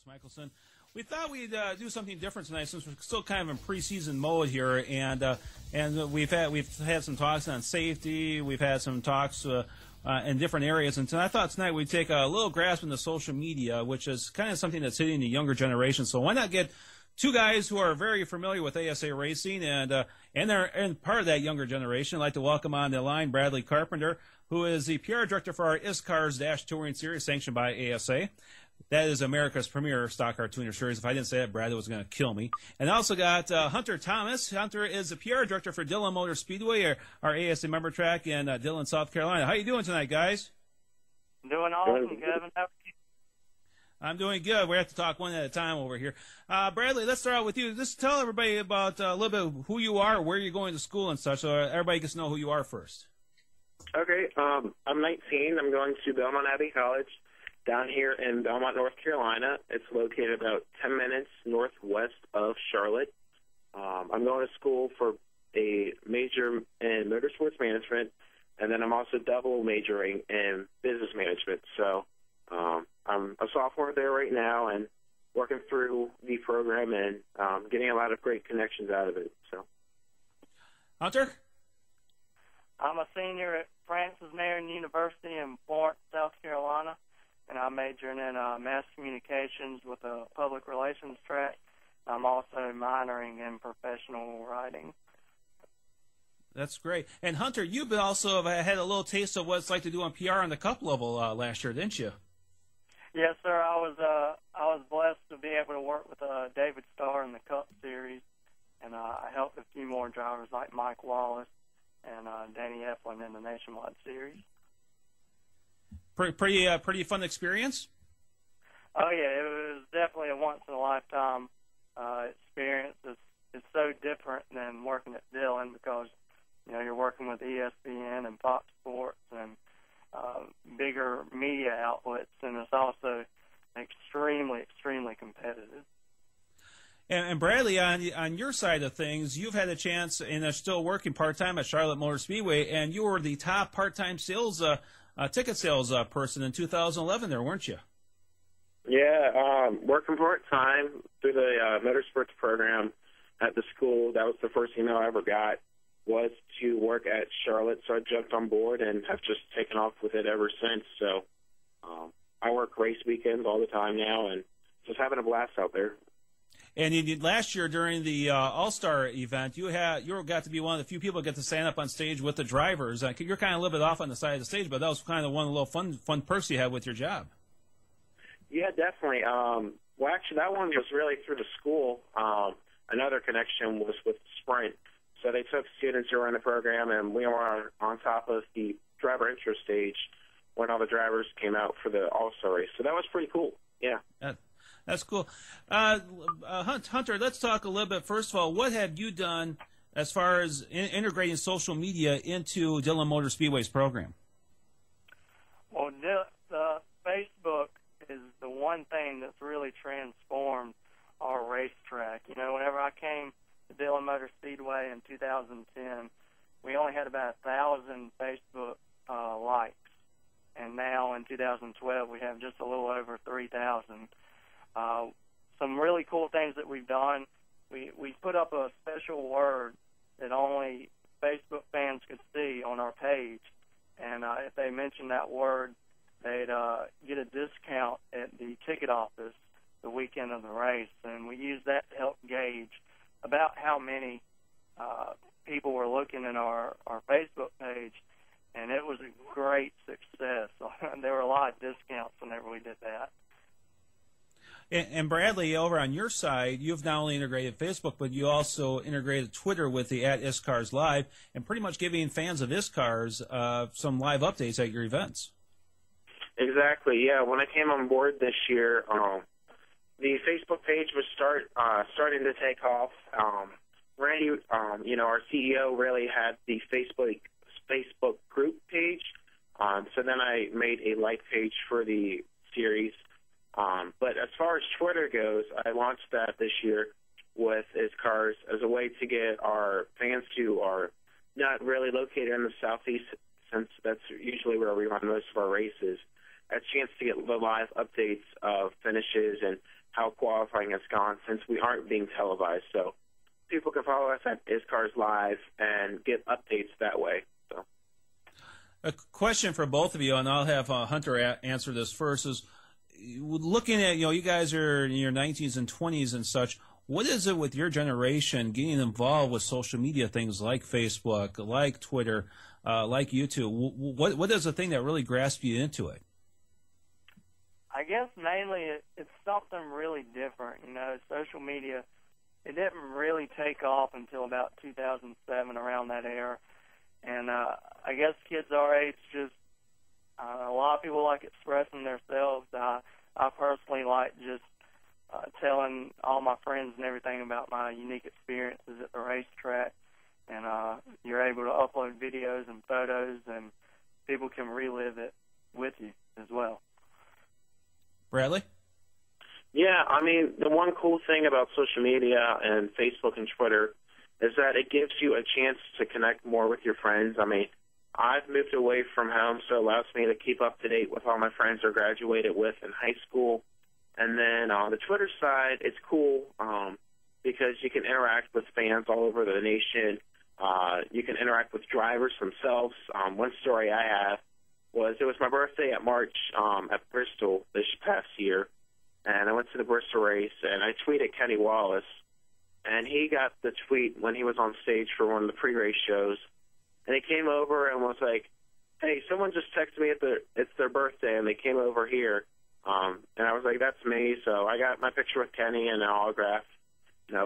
Michelson. We thought we'd do something different tonight since we're still kind of in preseason mode here, and we've had some talks on safety. We've had some talks in different areas, and I thought tonight we'd take a little grasp into social media, which is kind of something that's hitting the younger generation. So why not get two guys who are very familiar with ASA racing and part of that younger generation? I'd like to welcome on the line Bradley Carpenter, who is the PR director for our ISCARS Touring Series, sanctioned by ASA. That is America's premier stock car tuner series. If I didn't say that, Bradley was going to kill me. And I also got Hunter Thomas. Hunter is the PR director for Dillon Motor Speedway, our ASA member track in Dillon, South Carolina. How you doing tonight, guys? Doing awesome, Kevin. How are you? I'm doing good. We have to talk one at a time over here. Bradley, let's start out with you. Just tell everybody about a little bit of who you are, where you're going to school and such, so everybody gets to know who you are first. Okay. I'm 19. I'm going to Belmont Abbey College down here in Belmont, North Carolina. It's located about 10 minutes northwest of Charlotte. I'm going to school for a major in motorsports management, and then I'm also double majoring in business management. So I'm a sophomore there right now and working through the program and getting a lot of great connections out of it. So, Hunter? I'm a senior at Francis Marion University in Florence, South Carolina, and I'm majoring in mass communications with a public relations track. I'm also minoring in professional writing. That's great. And Hunter, you've also had a little taste of what it's like to do on PR on the Cup level last year, didn't you? Yes, sir. I was blessed to be able to work with David Starr in the Cup Series, and I helped a few more drivers like Mike Wallace and Danny Eflin in the Nationwide Series. Pretty fun experience? Oh, yeah. It was definitely a once-in-a-lifetime experience. It's so different than working at Dillon because, you know, you're working with ESPN and Fox Sports and bigger media outlets, and it's also extremely, extremely competitive. And Bradley, on your side of things, you've had a chance and are still working part-time at Charlotte Motor Speedway, and you were the top part-time sales ticket sales person in 2011 there, weren't you? Yeah, working part-time through the motorsports program at the school. That was the first email I ever got, was to work at Charlotte, so I jumped on board and have just taken off with it ever since. So I work race weekends all the time now and just having a blast out there. And last year during the All-Star event, you got to be one of the few people who get to stand up on stage with the drivers. You're kind of a little bit off on the side of the stage, but that was kind of one of the little fun perks you had with your job. Yeah, definitely. Well, actually, that one was really through the school. Another connection was with Sprint. So they took students who were in the program, and we were on top of the driver intro stage when all the drivers came out for the All-Star race. So that was pretty cool. Yeah. That's cool. Hunter, let's talk a little bit. First of all, what have you done as far as integrating social media into Dillon Motor Speedway's program? Well, the Facebook is the one thing that's really transformed our racetrack. You know, whenever I came to Dillon Motor Speedway in 2010, we only had about 1,000 Facebook likes, and now in 2012 we have just a little over 3,000. Some really cool things that we've done. We put up a special word that only Facebook fans could see on our page, and if they mention that word, they'd get a discount at the ticket office the weekend of the race, and we use that to help gauge about how many people were looking at our Facebook page, and it was a great success. There were a lot of discounts whenever we did that. And Bradley, over on your side, you've not only integrated Facebook, but you also integrated Twitter with the @ISCARS Live, and pretty much giving fans of ISCARS some live updates at your events. Exactly, yeah. When I came on board this year, the Facebook page was starting to take off. Randy, our CEO, really had the Facebook group page. So then I made a like page for the series. But as far as Twitter goes, I launched that this year with ISCARS as a way to get our fans who are not really located in the Southeast, since that's usually where we run most of our races, a chance to get the live updates of finishes and how qualifying has gone since we aren't being televised. So people can follow us at ISCARS Live and get updates that way. So, a question for both of you, and I'll have Hunter answer this first, is looking at, you guys are in your 19s and 20s and such, what is it with your generation getting involved with social media things like Facebook, like Twitter, like YouTube? What is the thing that really grasped you into it? I guess mainly it's something really different. Social media, it didn't really take off until about 2007, around that era. And I guess kids our age just, a lot of people like expressing themselves. I personally like just telling all my friends and everything about my unique experiences at the racetrack. And you're able to upload videos and photos, and people can relive it with you as well. Bradley? Yeah, I mean, the one cool thing about social media and Facebook and Twitter is that it gives you a chance to connect more with your friends. I mean, I've moved away from home, so it allows me to keep up to date with all my friends I graduated with in high school. And then on the Twitter side, it's cool because you can interact with fans all over the nation. You can interact with drivers themselves. One story I have was it was my birthday at March at Bristol this past year, and I went to the Bristol race, and I tweeted Kenny Wallace, and he got the tweet when he was on stage for one of the pre-race shows, and he came over and was like, hey, someone just texted me it's their birthday, and they came over here. And I was like, that's me. So I got my picture with Kenny and an autograph,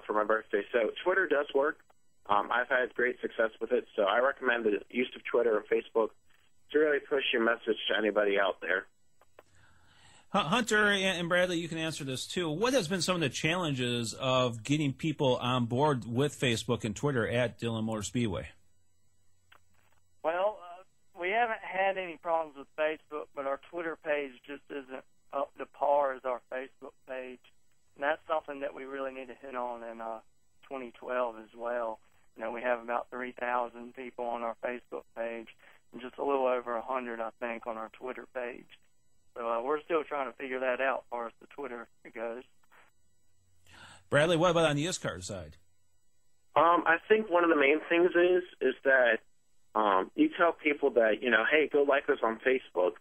for my birthday. So Twitter does work. I've had great success with it. So I recommend the use of Twitter and Facebook to really push your message to anybody out there. Hunter and Bradley, you can answer this too. What has been some of the challenges of getting people on board with Facebook and Twitter at Dillon Motor Speedway? Well, we haven't had any problems with Facebook, but our Twitter page just isn't up to par as our Facebook page. And that's something that we really need to hit on in 2012 as well. We have about 3,000 people on our Facebook page and just a little over 100, I think, on our Twitter page. So we're still trying to figure that out as far as the Twitter goes. Bradley, what about on the ISCAR side? I think one of the main things is that you tell people that, hey, go like us on Facebook.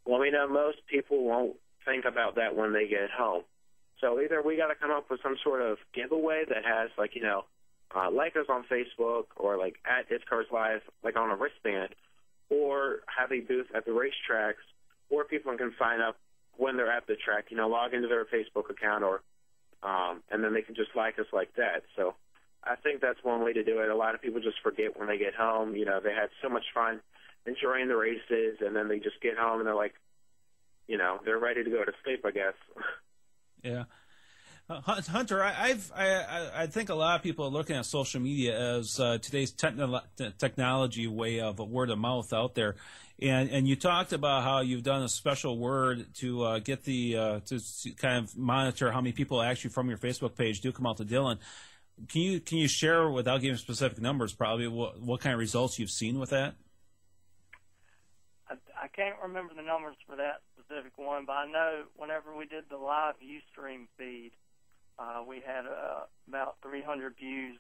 Well, we know most people won't think about that when they get home. So either we got to come up with some sort of giveaway that has, like us on Facebook or like at ISCARS Live, like on a wristband, or have a booth at the racetracks, or people can sign up when they're at the track, log into their Facebook account, or and then they can just like us like that. So I think that's one way to do it. A lot of people just forget when they get home. They had so much fun enjoying the races, and then they just get home and they're like, they're ready to go to sleep, I guess. Yeah. Hunter, I think a lot of people are looking at social media as today's technology way of word of mouth out there, and you talked about how you've done a special word to get to kind of monitor how many people actually from your Facebook page do come out to Dillon. Can you share, without giving specific numbers, probably what kind of results you've seen with that? I can't remember the numbers for that specific one, but I know whenever we did the live Ustream feed, we had about 300 views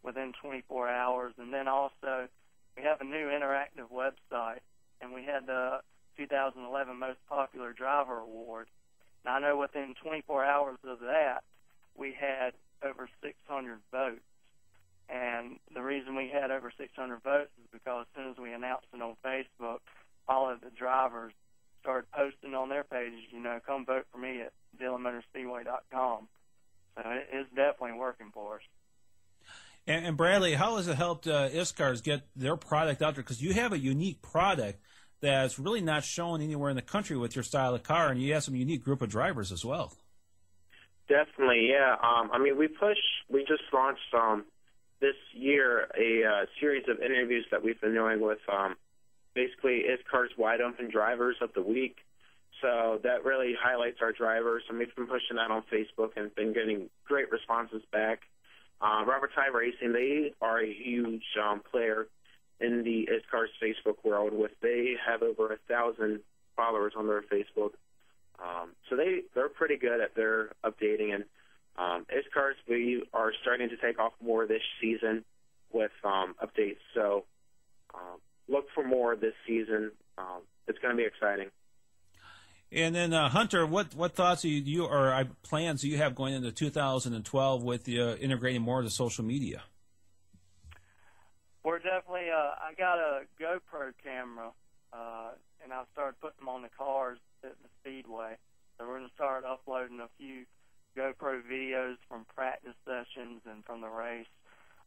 within 24 hours. And then also we have a new interactive website, and we had the 2011 Most Popular Driver Award. Now, I know within 24 hours of that, we had over 600 votes. And the reason we had over 600 votes is because as soon as we announced it on Facebook, all of the drivers started posting on their pages, come vote for me at DillonMotorSpeedway.com. So it is definitely working for us. And Bradley, how has it helped ISCARS get their product out there? Because you have a unique product that's really not shown anywhere in the country with your style of car, and you have some unique group of drivers as well. Definitely, yeah. We just launched this year a series of interviews that we've been doing with basically ISCARS Wide Open Drivers of the Week. So that really highlights our drivers, and we've been pushing that on Facebook and been getting great responses back. Robert Ty Racing, they are a huge player in the ISCARS Facebook world. They have over 1,000 followers on their Facebook. So they're pretty good at their updating. And ISCARs, we are starting to take off more this season with updates. So look for more this season. It's going to be exciting. And then, Hunter, what thoughts or plans do you have going into 2012 with integrating more of the social media? We're definitely, I got a GoPro camera, and I've started putting them on the cars at the Speedway. So we're going to start uploading a few GoPro videos from practice sessions and from the race.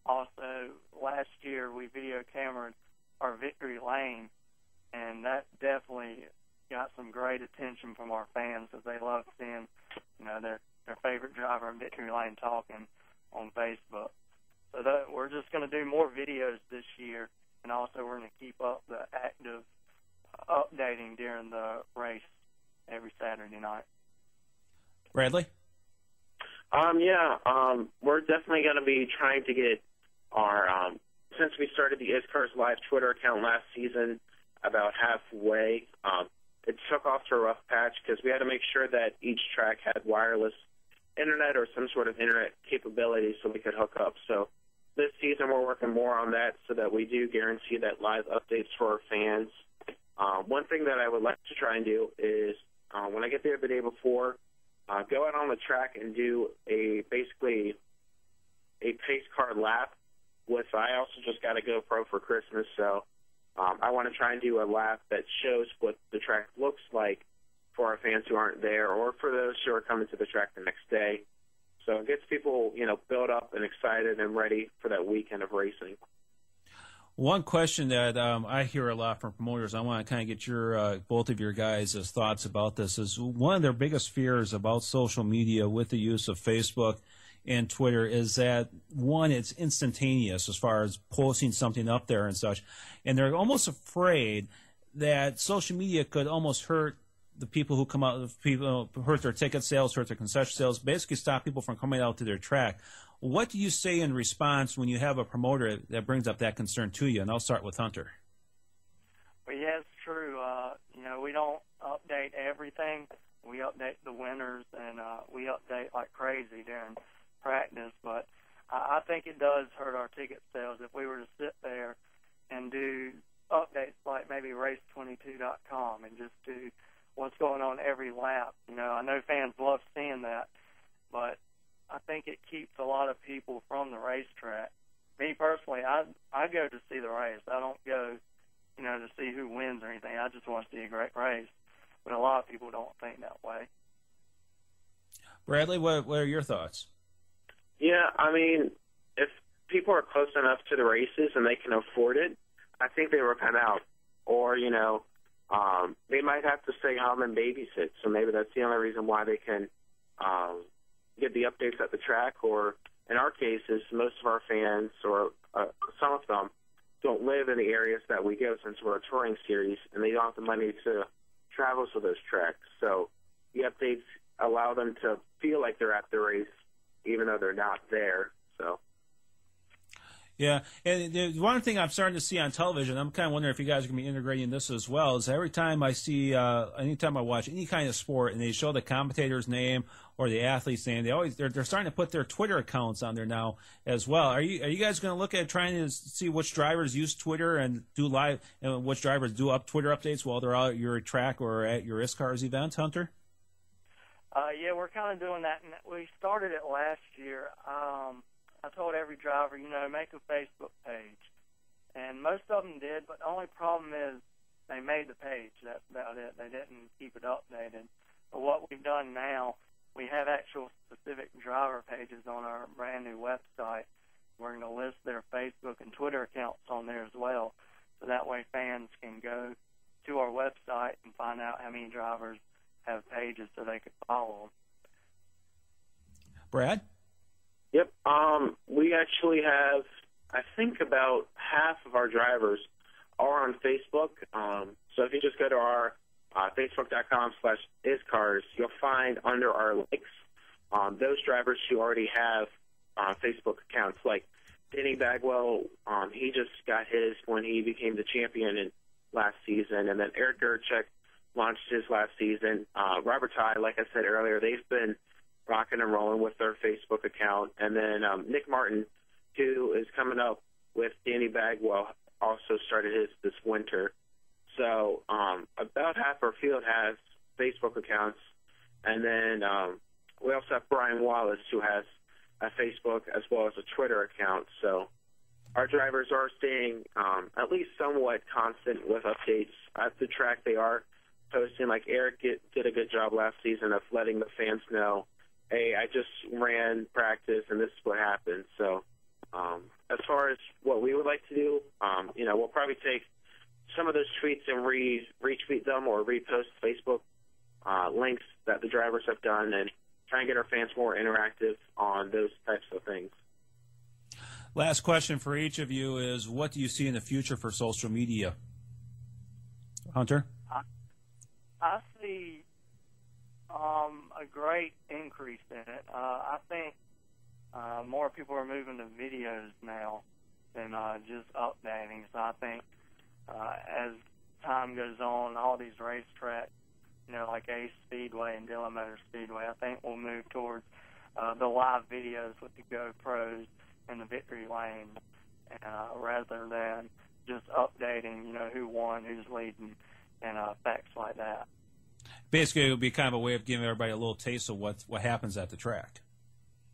Also, last year we video cameraed our victory lane, and that definitely got some great attention from our fans because they love seeing, their favorite driver in victory lane talking on Facebook. So we're just going to do more videos this year, and also we're going to keep up the active updating during the race every Saturday night. Bradley? We're definitely going to be trying to get our, since we started the ISCARS Live Twitter account last season, about halfway, it took off to a rough patch because we had to make sure that each track had wireless internet or some sort of internet capability so we could hook up. So this season we're working more on that so that we do guarantee that live updates for our fans. One thing that I would like to try and do is when I get there the day before, go out on the track and do basically a pace car lap with, I also just got a GoPro for Christmas, so I want to try and do a lap that shows what the track looks like for our fans who aren't there or for those who are coming to the track the next day. So it gets people, built up and excited and ready for that weekend of racing. One question that I hear a lot from promoters, I want to kind of get your both of your guys' thoughts about this, is one of their biggest fears about social media with the use of Facebook and Twitter is that, one, it's instantaneous as far as posting something up there and such, and they're almost afraid that social media could almost hurt the people who come out, hurt their ticket sales, hurt their concession sales, basically stop people from coming out to their track. What do you say in response when you have a promoter that brings up that concern to you? And I'll start with Hunter. Well, yeah, it's true. We don't update everything. We update the winners, and we update like crazy during practice. But I think it does hurt our ticket sales if we were to sit there and do updates like maybe race22.com and just do what's going on every lap. I know fans love seeing that, but I think it keeps a lot of people from the racetrack. Me personally, I go to see the race. I don't go, to see who wins or anything. I just want to see a great race. But a lot of people don't think that way. Bradley, what are your thoughts? Yeah, if people are close enough to the races and they can afford it, I think they will come out. Or, they might have to stay home and babysit. So maybe that's the only reason why they can get the updates at the track. Or in our cases, most of our fans, or some of them, don't live in the areas that we go since we're a touring series, and they don't have the money to travel to those tracks. So the updates allow them to feel like they're at the race, even though they're not there. So. Yeah, and the one thing I'm starting to see on television, I'm kind of wondering if you guys are going to be integrating this as well, is every time I see, anytime I watch any kind of sport and they show the commentator's name or the athlete's name, they're starting to put their Twitter accounts on there now as well. Are you guys going to look at trying to see which drivers use Twitter and do live, and which drivers do Twitter updates while they're out at your track or at your ISCARS event, Hunter? Yeah, we're kind of doing that. And we started it last year. I told every driver, make a Facebook page. And most of them did, but the only problem is they made the page. That's about it. They didn't keep it updated. But what we've done now, we have actual specific driver pages on our brand new website. We're going to list their Facebook and Twitter accounts on there as well. So that way fans can go to our website and find out how many drivers have pages so they can follow them. Brad? Yep. We actually have, I think, about half of our drivers are on Facebook. So if you just go to our facebook.com/iscars, you'll find under our links those drivers who already have Facebook accounts. Like Denny Bagwell, he just got his when he became the champion last season. And then Eric Gerchek launched his last season. Robert Ty, like I said earlier, they've been rocking and rolling with their Facebook account. And then Nick Martin, who is coming up with Danny Bagwell, also started his this winter. So about half our field has Facebook accounts. And then we also have Brian Wallace, who has a Facebook as well as a Twitter account. So our drivers are staying at least somewhat constant with updates. At the track, they are posting. Like Eric did a good job last season of letting the fans know, hey, I just ran practice and this is what happened. So as far as what we would like to do, we'll probably take some of those tweets and retweet them or repost Facebook links that the drivers have done and try and get our fans more interactive on those types of things. Last question for each of you is, what do you see in the future for social media? Hunter? I see a great increase in it. I think more people are moving to videos now than just updating. So I think as time goes on, all these racetracks, like ASA Speedway and Dillon Motor Speedway, I think we'll move towards the live videos with the GoPros and the victory lane rather than just updating, who won, who's leading, and facts like that. Basically, it would be kind of a way of giving everybody a little taste of what happens at the track.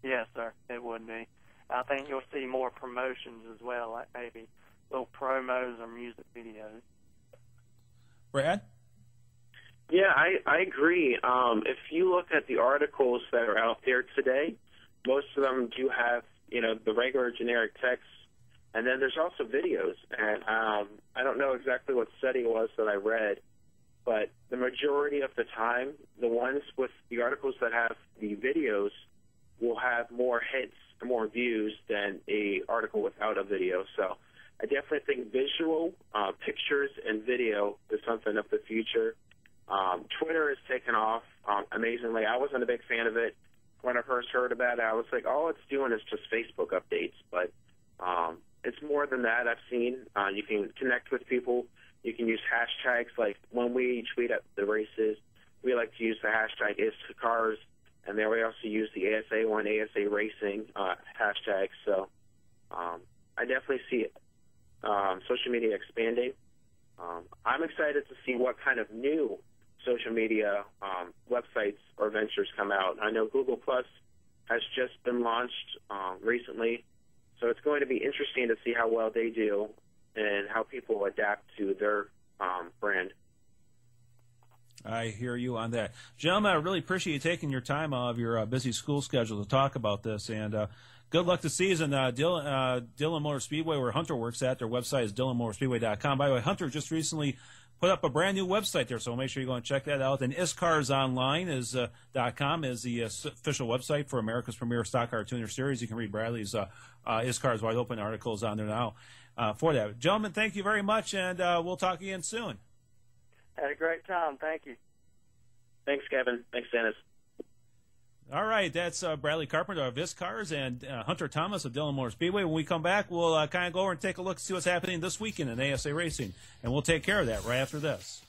Yes, sir, it would be. I think you'll see more promotions as well, like maybe little promos or music videos. Brad? Yeah, I agree. If you look at the articles that are out there today, most of them do have, the regular generic text, and then there's also videos. And I don't know exactly what study it was that I read, but the majority of the time, the ones with the articles that have the videos will have more hits and more views than a article without a video. So I definitely think visual, pictures, and video is something of the future. Twitter has taken off amazingly. I wasn't a big fan of it when I first heard about it. I was like, all it's doing is just Facebook updates. But it's more than that. I've seen you can connect with people. You can use hashtags. Like when we tweet at the races, we like to use the hashtag #IsCars, and then we also use the ASA one, ASA Racing hashtag. So I definitely see social media expanding. I'm excited to see what kind of new social media websites or ventures come out. I know Google Plus has just been launched recently, so it's going to be interesting to see how well they do and how people adapt to their brand. I hear you on that. Gentlemen, I really appreciate you taking your time out of your busy school schedule to talk about this, and good luck this season. Dillon Motor Speedway, where Hunter works at, their website is DillonMotorSpeedway.com. By the way, Hunter just recently put up a brand new website there, so make sure you go and check that out. And IsCarsOnline is .com is the official website for America's premier stock car tuner series. You can read Bradley's IsCars Wide Open articles on there now for that. Gentlemen, thank you very much, and we'll talk again soon. Had a great time. Thank you. Thanks, Kevin. Thanks, Dennis. All right, that's Bradley Carpenter of IsCars and Hunter Thomas of Dillon Motor Speedway. When we come back, we'll kind of go over and take a look and see what's happening this weekend in ASA Racing, and we'll take care of that right after this.